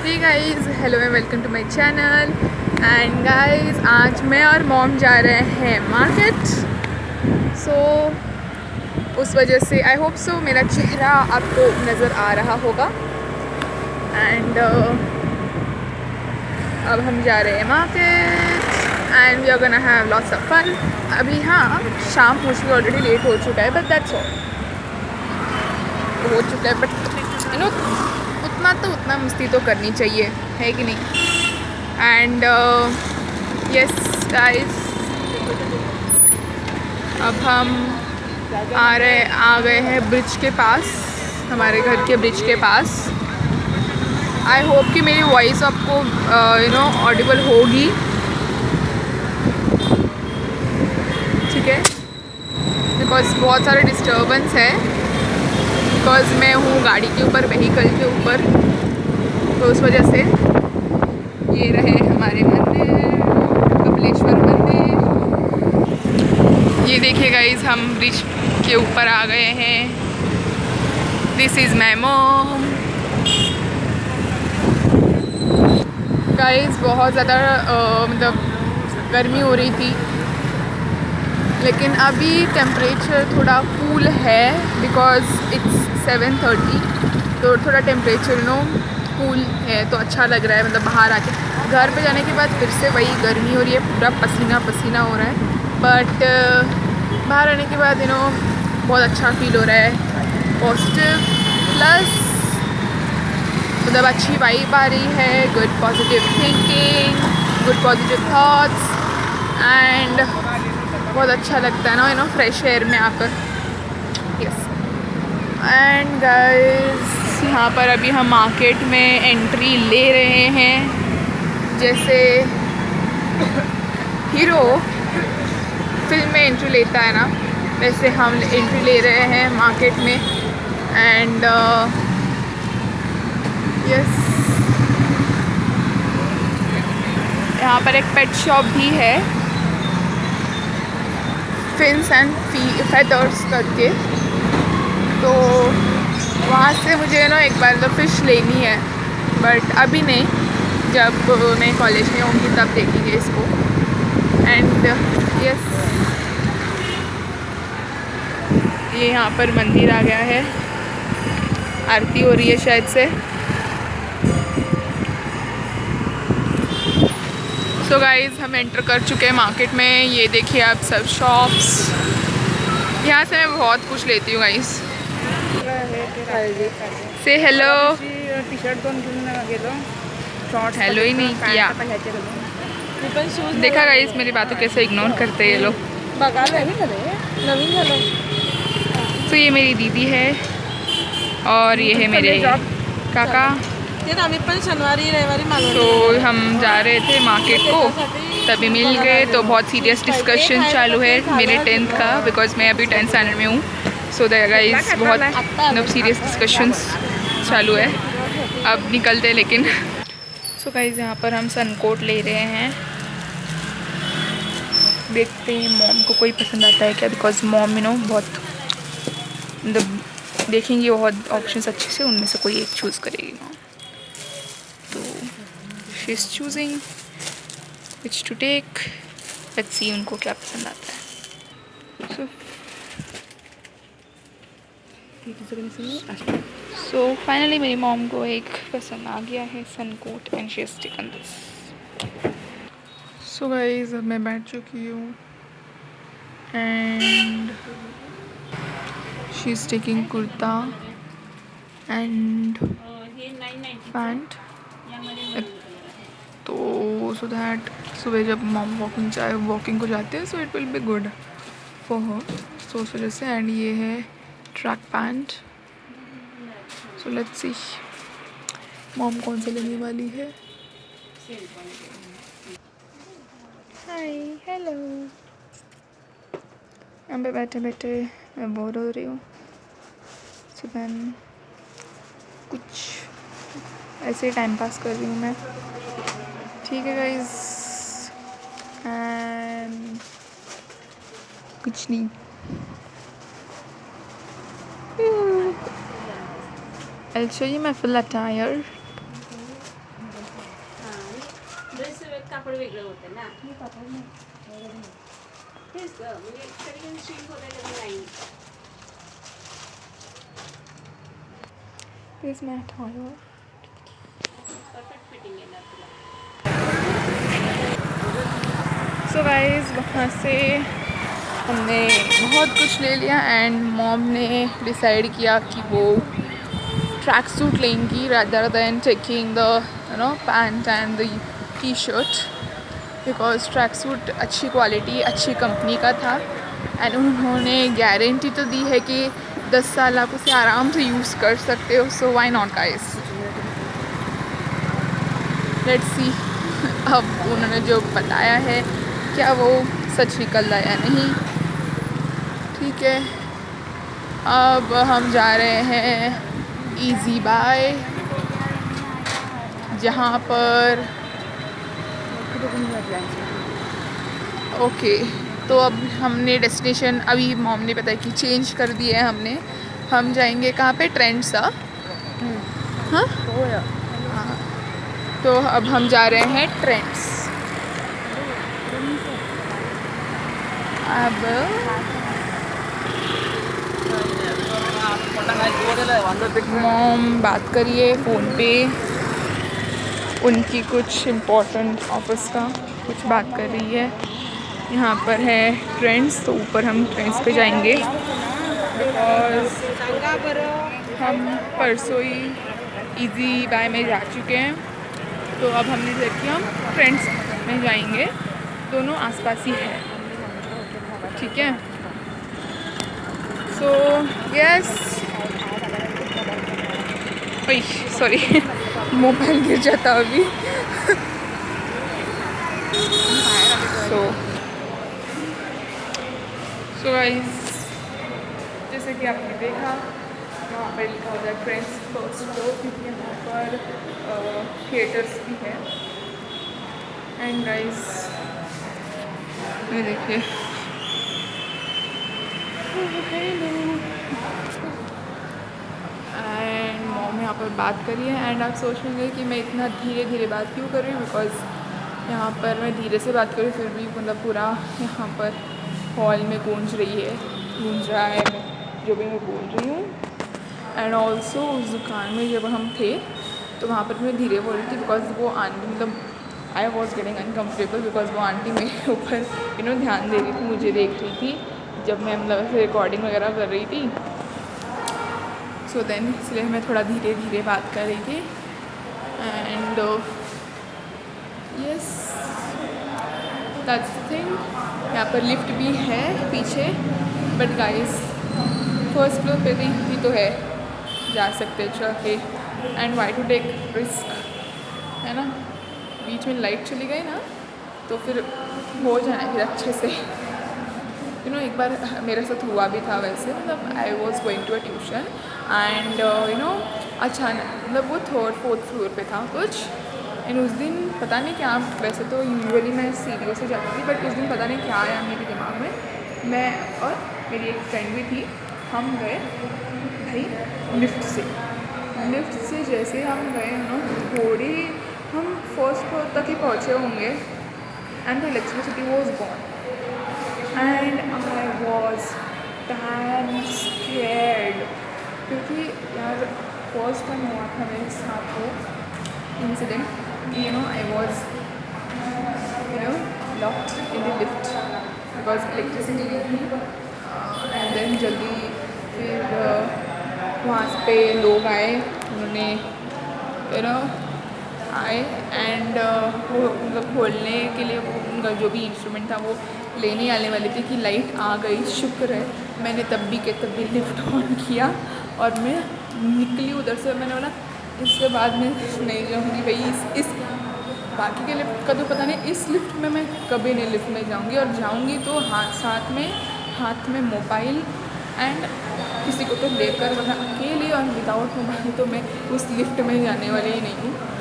Hey guys, hello and welcome to my channel. And guys, आज मैं और mom जा रहे हैं मार्केट। सो उस वजह से आई होप सो मेरा चेहरा आपको नज़र आ रहा होगा। एंड अब हम जा रहे हैं market and we are gonna have lots of fun. अभी हाँ, शाम मुझे ऑलरेडी लेट हो चुका है, बट दैट्स ऑल। हो चुका है बट यू नो उतना मस्ती तो करनी चाहिए, है कि नहीं। एंड यस गाइस, अब हम आ गए हैं ब्रिज के पास, हमारे घर के ब्रिज के पास। आई होप कि मेरी वॉइस आपको ऑडिबल होगी, ठीक है, बिकॉज बहुत सारे डिस्टर्बेंस है, बिकॉज मैं हूँ गाड़ी के ऊपर, व्हीकल के ऊपर, तो उस वजह से। ये रहे हमारे मंदिर, कपिलेश्वर मंदिर। ये देखिए गाइस, हम ब्रिज के ऊपर आ गए हैं। This is my mom. Guys बहुत ज़्यादा मतलब गर्मी हो रही थी, लेकिन अभी टेम्परेचर थोड़ा कूल है, बिकॉज इट्स 7:30, तो थोड़ा टेम्परेचर कूल है, तो अच्छा लग रहा है। मतलब बाहर आके, घर पे जाने के बाद फिर से वही गर्मी हो रही है, पूरा पसीना पसीना हो रहा है, बट बाहर आने के बाद बहुत अच्छा फील हो रहा है, पॉजिटिव प्लस मतलब अच्छी वाइब आ रही है, good positive thinking, good positive thoughts, and बहुत अच्छा लगता है ना फ्रेश एयर में आकर। यस। एंड गाइस, यहाँ पर अभी हम मार्केट में एंट्री ले रहे हैं, जैसे हीरो फिल्म में एंट्री लेता है ना, वैसे हम एंट्री ले रहे हैं मार्केट में। एंड यस, यहाँ पर एक पेट शॉप भी है, फिन्स एंड फेदर्स करके, तो वहाँ से मुझे एक बार तो फ़िश लेनी है, बट अभी नहीं, जब मैं कॉलेज में होंगी तब देखेंगे इसको। एंड यस, ये यहाँ पर मंदिर आ गया है, आरती हो रही है शायद से। सो गाइज़, हम एंटर कर चुके हैं मार्केट में। ये देखिए आप सब शॉप्स, यहाँ से मैं बहुत कुछ लेती हूँ गाइज़। से हेलो, हेलो ही नहीं किया, देखा गाइज़ मेरी बातों कैसे इग्नोर करते हैं ये लोग। तो ये मेरी दीदी है और ये है मेरे काका। तो हम जा रहे थे मार्केट को, तभी मिल गए, तो बहुत सीरियस डिस्कशन चालू है मेरे 10th का, बिकॉज मैं अभी 10th स्टैंडर्ड में हूँ। सो गाइस, बहुत मतलब सीरियस डिस्कशंस चालू है, अब निकलते हैं लेकिन। सो गाइस, यहाँ पर हम सनकोट ले रहे हैं, देखते हैं मॉम को कोई पसंद आता है क्या, बिकॉज मॉम बहुत मतलब देखेंगी बहुत ऑप्शंस अच्छे से, उनमें से कोई एक चूज़ करेगी मॉम। तो she is choosing which to take, let's see उनको क्या पसंद आता है। सो फाइनली मेरी मॉम को एक पसंद आ गया है, suncoat, and she is taken this. So guys, अब मैं बैठ चुकी हूँ and she is taking kurta and pant, तो सो दैट सुबह जब मॉम वॉकिंग को जाते हैं, so it will be good for her, so उस वजह से। एंड ये है track pant. So let's see mom कौन सा लेने वाली है। Hi, hello. यहाँ पे बैठे बैठे मैं बोर हो रही हूँ, सो देन कुछ ऐसे ही टाइम पास कर रही हूँ मैं, ठीक है गाइज। एंड कुछ नहीं, I'll show you my full attire. कापड वेगळं होतं ना तेच ग म्हणजे कधी श्रिंक होतं कधी नाही तेच मैं हटाऊँ परफेक्ट फिटिंग येणार तुला सो गाइस वहाँ से हमने बहुत कुछ ले लिया एंड मॉम ने डिसाइड किया कि वो ट्रैक सूट लेंगी rather than taking the pant and the t-shirt because track suit अच्छी क्वालिटी अच्छी कंपनी का था एंड उन्होंने गारंटी तो दी है कि 10 साल आप उसे आराम से यूज़ कर सकते हो so why not guys let's see अब उन्होंने जो बताया है क्या वो सच निकल रहा है या नहीं ठीक है अब हम जा रहे हैं इजी बाय जहाँ पर ओके तो अब हमने डेस्टिनेशन अभी मॉम ने पता है कि चेंज कर दिया है हमने हम जाएंगे कहाँ पे ट्रेंड्स हाँ हाँ तो अब हम जा रहे हैं ट्रेंड्स अब मॉम बात करिए फ़ोन पे उनकी कुछ इम्पोर्टेंट ऑफिस का कुछ बात कर रही है यहाँ पर है ट्रेंड्स तो ऊपर हम ट्रेंड्स पे जाएंगे बिकॉज हम परसों ही इजी बाय में जा चुके हैं तो अब हमने सोचा कि हम ट्रेंड्स में जाएंगे दोनों आसपास ही है ठीक है so yes oh sorry mobile गिर जाता अभी सो गाइस जैसे कि आपने देखा यहाँ पर लिखा होता है ट्रेंड्स फर्स्ट फ्लोर क्योंकि यहाँ पर थिएटर्स भी है एंड गाइस ये देखिए एंड मॉम यहाँ पर बात करी है एंड आप सोच लेंगे कि मैं इतना धीरे धीरे बात क्यों कर रही हूँ बिकॉज यहाँ पर मैं धीरे से बात करूँ फिर भी मतलब पूरा यहाँ पर हॉल में गूंज रहा है जो भी मैं बोल रही हूँ एंड ऑल्सो उस दुकान में जब हम थे तो वहाँ पर मैं धीरे बोल रही थी बिकॉज वो आंटी मतलब I was getting uncomfortable because वो आंटी मेरे ऊपर ध्यान दे रही थी मुझे देख रही थी जब मैं मतलब ऐसे रिकॉर्डिंग वगैरह कर रही थी सो देन इसलिए मैं थोड़ा धीरे धीरे बात कर रही थी and yes that's the thing यहाँ पर लिफ्ट भी है पीछे बट गाइस फर्स्ट फ्लोर पे भी तो है जा सकते चल के and why to take risk है ना बीच में लाइट चली गई ना तो फिर हो जाना फिर अच्छे से एक बार मेरे साथ हुआ भी था वैसे मतलब I was going to a tuition and अचानक मतलब वो 3rd 4th फ्लोर पे था कुछ एंड उस दिन पता नहीं क्या वैसे तो यूजुअली मैं सीढ़ियों से जाती थी बट उस दिन पता नहीं क्या आया मेरे दिमाग में मैं और मेरी एक फ्रेंड भी थी हम गए भाई लिफ्ट से जैसे हम गए थोड़ी हम 1st फ्लोर तक ही पहुँचे होंगे and the electricity was gone and I was damn scared क्योंकि यार फर्स्ट टाइम हुआ था मेरे साथ वो incident I was locked in the lift because electricity नहीं थी एंड देन जल्दी फिर वहाँ पे लोग आए उन्होंने आए एंड वो मतलब खोलने के लिए वो उनका जो भी इंस्ट्रूमेंट था वो लेने आने वाले थे कि लाइट आ गई शुक्र है मैंने तब भी लिफ्ट ऑन किया और मैं निकली उधर से मैंने बोला इसके बाद में नहीं जाऊँगी भाई इस बाकी के लिफ्ट का तो पता नहीं इस लिफ्ट में मैं कभी नहीं लिफ्ट में जाऊँगी और जाऊँगी तो हाथ में मोबाइल एंड किसी को तो लेकर वरना अकेले और विदाउट मोबाइल तो मैं उस लिफ्ट में जाने वाली ही नहीं हूँ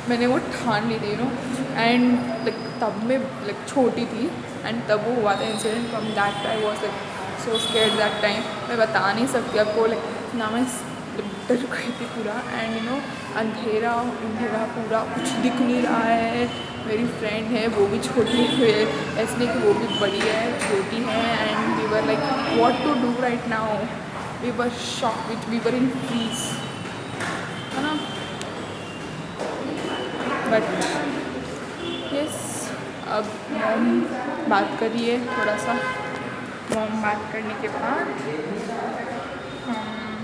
मैंने वो ठान ली थी एंड लाइक तब मैं लाइक छोटी थी एंड तब वो हुआ था incident from that I was like so scared that time मैं बता नहीं सकती आपको लाइक ना मैं डर गई थी पूरा। एंड यू नो अंधेरा अंधेरा पूरा, कुछ दिख नहीं रहा है। मेरी फ्रेंड है वो भी छोटी है, ऐसे नहीं कि वो भी बड़ी है, छोटी है। And we were like what to do right now, we were shock with, we were in freeze, है ना। बट यस, अब मॉम बात करिए थोड़ा सा। मॉम बात करने के बाद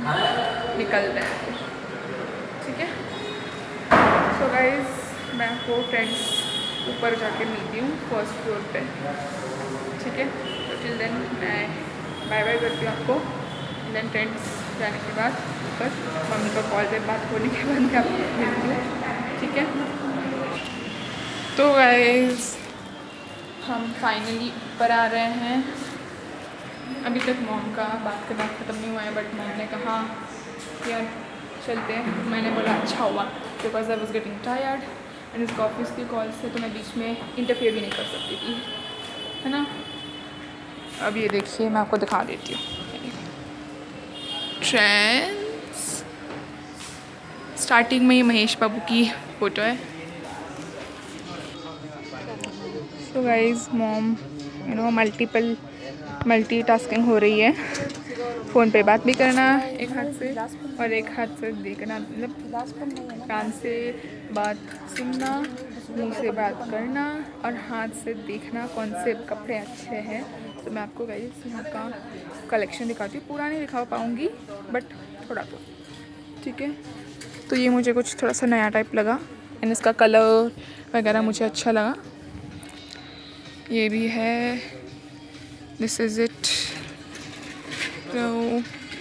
हम निकलते हैं फिर, ठीक है। सो गाइज मैं आपको फ्रेंड्स ऊपर जाके मिलती हूँ फर्स्ट फ्लोर पे, ठीक है। तो टिल देन मैं बाय बाय करती हूँ आपको। देन फ्रेंड्स जाने के बाद ऊपर मम्मी का कॉल पे बात होने के बाद मैं आपको मिलती हूँ, ठीक है। तो गाइज हम फाइनली ऊपर आ रहे हैं। अभी तक मॉम का बात करना ख़त्म नहीं हुआ है, बट मॉम ने कहा यार चलते हैं। मैंने बोला अच्छा हुआ, because I was getting tired and इसका ऑफिस की कॉल से तो मैं बीच में इंटरफेयर भी नहीं कर सकती थी, है ना। अब ये देखिए मैं आपको दिखा देती हूँ ट्रेंड्स। स्टार्टिंग में ही महेश बाबू की फ़ोटो है। So guys mom you know multitasking हो रही है। फ़ोन पे बात भी करना एक हाथ से और एक हाथ से देखना, मतलब कान से बात सुनना, मुंह से बात करना और हाथ से देखना कौन से कपड़े अच्छे हैं। तो मैं आपको गाइस यहाँ का कलेक्शन दिखाती हूँ, पूरा नहीं दिखा पाऊँगी बट थोड़ा तो, ठीक है। तो ये मुझे कुछ थोड़ा सा नया टाइप लगा एंड इसका कलर वगैरह मुझे अच्छा लगा। ये भी है, दिस इज़ इट। तो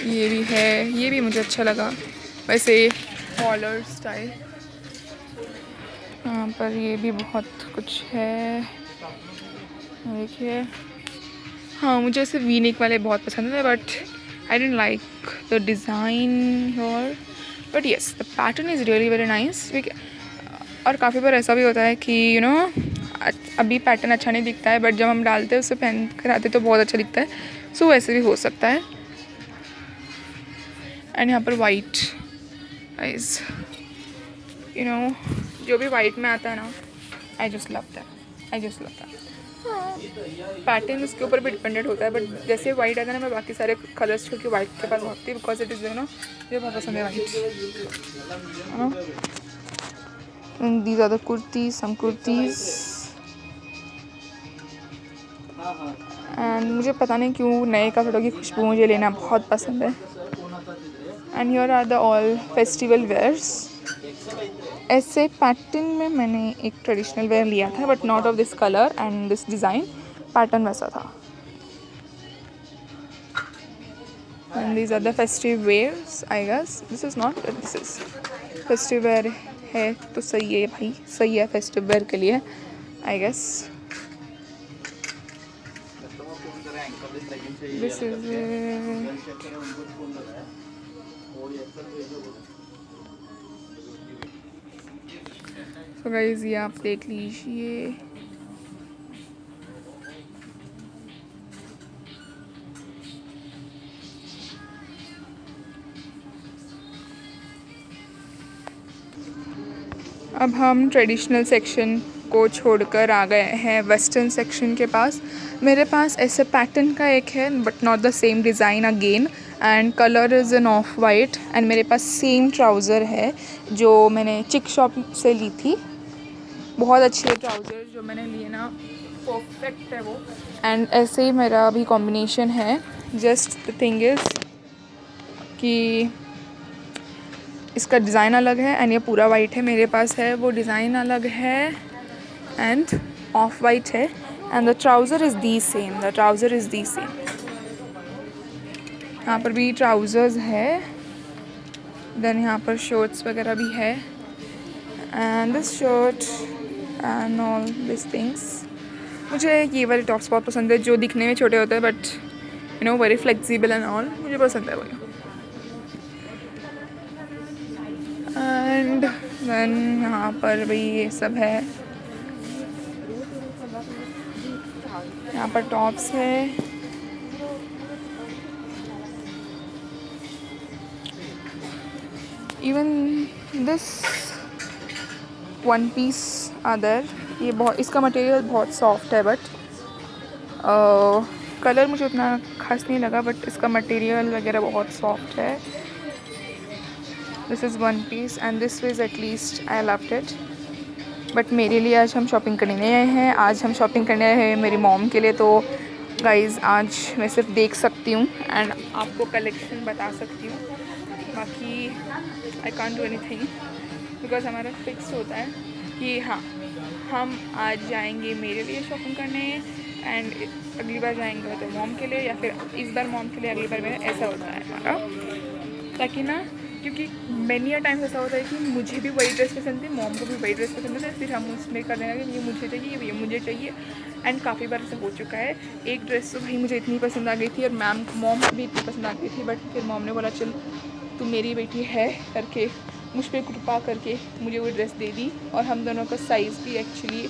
ये भी है, ये भी मुझे अच्छा लगा, वैसे कॉलर स्टाइल। यहाँ पर ये भी बहुत कुछ है, देखिए। हाँ मुझे ऐसे वी नेक वाले बहुत पसंद है, but I didn't like the design your, but yes the pattern is really very nice. और काफ़ी बार ऐसा भी होता है कि यू नो अभी पैटर्न अच्छा नहीं दिखता है, बट जब हम डालते हैं उसे पहन कर आते तो बहुत अच्छा दिखता है। सो वैसे भी हो सकता है। एंड यहाँ पर वाइट आइज, यू नो जो भी वाइट में आता है ना, I just love that, I just love that. Pattern उसके ऊपर भी डिपेंडेंट होता है, बट जैसे वाइट आता है ना, मैं बाकी सारे कलर्स छोड़ के वाइट के पास भागती हूँ, because it is you know मुझे बहुत पसंद है वाइट, है ना। And these are the kurtis, some kurtis. एंड मुझे पता नहीं क्यों नए कपड़ों की खुशबू मुझे लेना बहुत पसंद है। And here are the all festival wears. ऐसे पैटर्न में मैंने एक ट्रेडिशनल वेयर लिया था, but not of this colour and this design, pattern वैसा था। And these are the festive wears, I guess this is not, this is festive wear है तो सही है भाई, सही है फेस्टिव वेयर के लिए I guess. This is so guys ये आप देख लीजिए। अब हम ट्रेडिशनल सेक्शन को छोड़कर आ गए हैं वेस्टर्न सेक्शन के पास। मेरे पास ऐसे पैटर्न का एक है, but not the same design again, and colour is an of white. And मेरे पास सेम ट्राउज़र है जो मैंने चिक शॉप से ली थी, बहुत अच्छी है ट्राउज़र जो मैंने लिए ना, परफेक्ट है वो। एंड ऐसे ही मेरा अभी कॉम्बिनेशन है। जस्ट द थिंग इज़ कि इसका डिज़ाइन अलग है एंड ये पूरा वाइट है, मेरे पास है वो डिज़ाइन अलग है एंड ऑफ वाइट है। And the trouser is the same, the trouser is the same. यहाँ पर भी ट्राउज़र्स है, देन यहाँ पर शर्ट्स वगैरह भी है, and this shirt and all this things. मुझे ये वाले टॉप्स बहुत पसंद है जो दिखने में छोटे होते हैं but you know very flexible and all, मुझे पसंद है वो। एंड देन यहाँ पर भी ये सब है, यहाँ पर टॉप्स है, even this one piece other, ये बहुत, इसका मटेरियल बहुत सॉफ्ट है, बट कलर मुझे उतना खास नहीं लगा, बट इसका मटेरियल वगैरह बहुत सॉफ्ट है. This is one piece and this was at least I loved it. But मेरे लिए आज हम शॉपिंग करने आए हैं. आज हम शॉपिंग करने आए हैं मेरी मॉम के लिए. तो गाइज़ आज मैं सिर्फ देख सकती हूँ एंड आपको कलेक्शन बता सकती हूँ. बाकी I can't do anything because हमारा फिक्स होता है कि हाँ, हम आज जाएंगे मेरे लिए शॉपिंग करने एंड अगली बार जाएंगे तो मॉम के लिए, या फिर इस बार मॉम के लिए अगली बार मेरा. ऐसा होता है हमारा. ताकि ना, क्योंकि मैनी टाइम्स ऐसा होता है कि मुझे भी वही ड्रेस पसंद थी, मॉम को भी वही ड्रेस पसंद है, फिर हम उसमें कर देना कि ये मुझे चाहिए, ये मुझे चाहिए. एंड काफ़ी बार ऐसा हो चुका है. एक ड्रेस तो भाई मुझे इतनी पसंद आ गई थी और मॉम को भी इतनी पसंद आ गई थी, बट फिर मॉम ने बोला चल तू मेरी बेटी है करके मुझ पर कृपा करके मुझे वो ड्रेस दे दी. और हम दोनों का साइज़ भी actually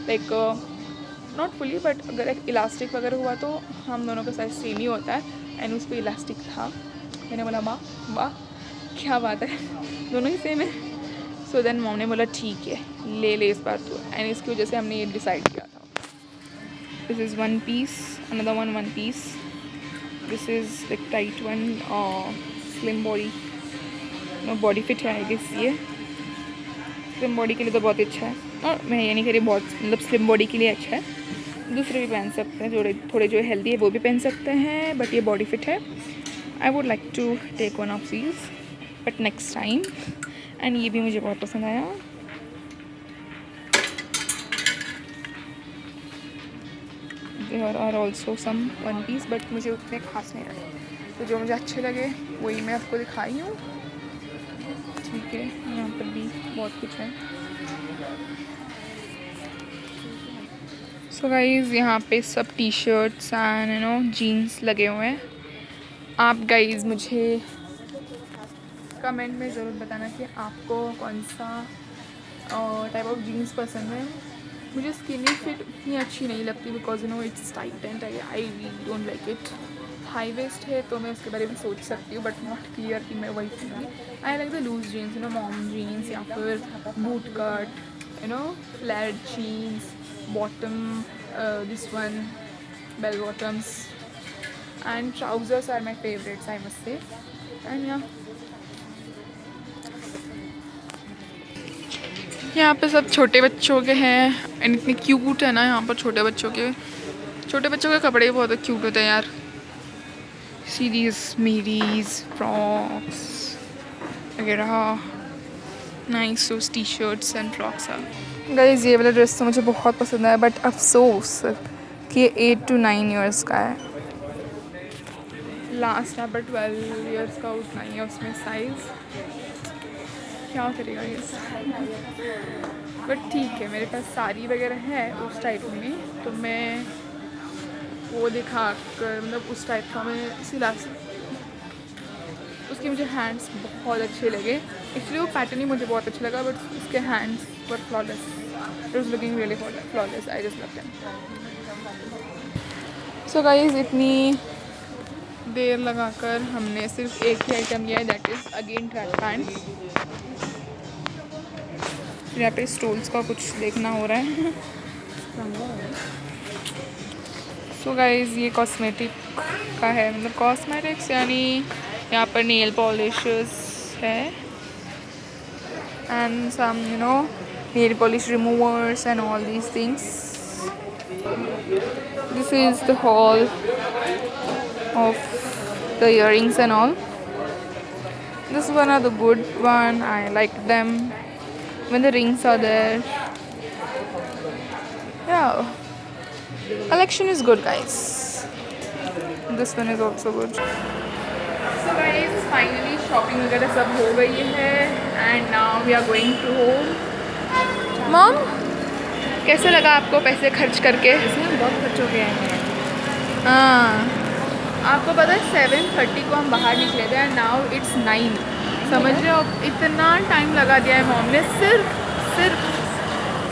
like not fully, but अगर एक इलास्टिक वगैरह हुआ तो हम दोनों का साइज़ सेम ही होता है. एंड उस पर इलास्टिक था. मैंने बोला वाह वाह क्या बात है, दोनों ही सेम है. सो देन मॉम ने बोला ठीक है ले इस बार तो. एंड इसकी वजह से हमने ये डिसाइड किया था. This is one piece, another one piece. This is like tight one, slim body, body fit है आई गेस. ये स्लिम बॉडी के लिए तो बहुत अच्छा है. और मैं ये नहीं कह रही बहुत, मतलब स्लिम बॉडी के लिए अच्छा है. दूसरे भी पहन सकते हैं, जो थोड़े जो हेल्दी है वो भी पहन सकते हैं, बट ये बॉडी फिट है. I would like to take one of these but next time. एंड ये भी मुझे बहुत पसंद आया. There are also some one piece, but मुझे उतने खास नहीं लगे. तो जो मुझे अच्छे लगे वही मैं आपको दिखाई हूँ. ठीक है, यहाँ पर भी बहुत कुछ है. सो गाइज़ यहाँ पे सब टी शर्ट्स एंड जीन्स लगे हुए हैं. आप गाइज़ मुझे कमेंट में ज़रूर बताना कि आपको कौन सा टाइप ऑफ जीन्स पसंद है. मुझे स्किनी फिट उतनी अच्छी नहीं लगती because it's tight and I really don't like it. High waist है तो मैं उसके बारे में सोच सकती हूँ, बट नॉट क्लियर कि मैं वही पहनूँगी. I like the loose jeans, mom jeans या फिर boot cut, flat jeans, bottom, this one bell bottoms, and trousers are my favorites I must say. And yeah, यहाँ पे सब छोटे बच्चों के हैं एंड इतने क्यूट है ना यहाँ पर. छोटे बच्चों के कपड़े बहुत क्यूट होते हैं यार. सीरीज मीरीज फ्रॉक्स वगैरह, nice those T shirts and frocks है. गाइस ये वाला ड्रेस तो मुझे बहुत पसंद है, बट अफसोस कि ये 8 to 9 ईयर्स का है. लास्ट है, बट 12 ईयर्स का उतना ही है उसमें साइज़. क्या करेगा ये, बट ठीक है. मेरे पास साड़ी वगैरह है उस टाइप में, तो मैं वो दिखा कर, मतलब उस टाइप का मैं सिला सकती. उसके मुझे हैंड्स बहुत अच्छे लगे. एक्चुअली वो पैटर्न ही मुझे बहुत अच्छा लगा, बट उसके hands were flawless. It was looking really flawless. I just love them. So guys इतनी देर लगाकर हमने सिर्फ एक ही आइटम लिया है, that is again track pants. यहाँ पे स्टोल्स का कुछ देखना हो रहा है. सो गाइस ये कॉस्मेटिक का है, मतलब कॉस्मेटिक्स यानी यहाँ पर नेल पॉलिशेस है and some nail polish removers and all these things. This is the haul of the earrings and all. This one are the good one. I like them when the rings are there. Yeah, collection is good guys. This one is also good. So guys finally shopping वगैरह सब हो गई है and now we are going to home. Mom, कैसे लगा आपको पैसे खर्च करके? बहुत खर्च हो गया है. हाँ, आपको पता है 7:30 को हम बाहर निकले थे एंड नाउ इट्स 9. समझ रहे हो, इतना टाइम लगा दिया है मॉम ने सिर्फ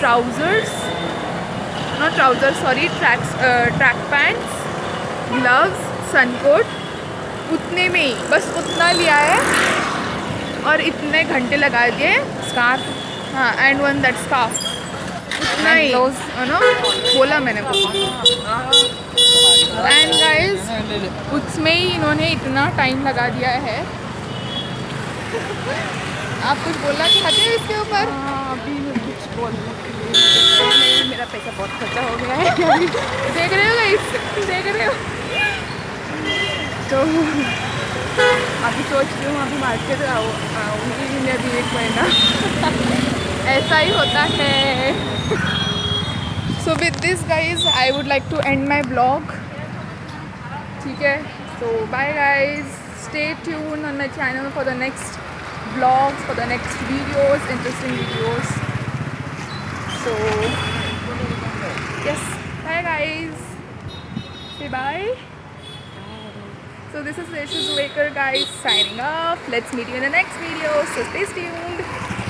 trousers, not trousers sorry, track pants, gloves, suncoat, उतने में ही बस उतना लिया है. और इतने घंटे लगा दिए Scarf. हाँ एंड वन दैट स्कार्फ इतना ही gloves. है ना बोला मैंने को एंड गाइस उसमें ही इन्होंने इतना टाइम लगा दिया है आप कुछ बोलना चाहते हो इसके ऊपर अभी मैं कुछ बोलने के लिए नहीं, मेरा पैसा बहुत खर्चा हो गया है अभी। देख रहे हो गाइस देख रहे हो तो अभी सोच रही हूँ अभी मार्केट आऊँगी मैं अभी 1 महीना। ऐसा ही होता है so with this guys I would like to end my blog ठीक है so bye guys stay tune on my channel for the next blogs for the next videos interesting videos so yes bye guys say bye So this is Reshu Zuwekar guys signing off. Let's meet you in the next video. So stay tuned.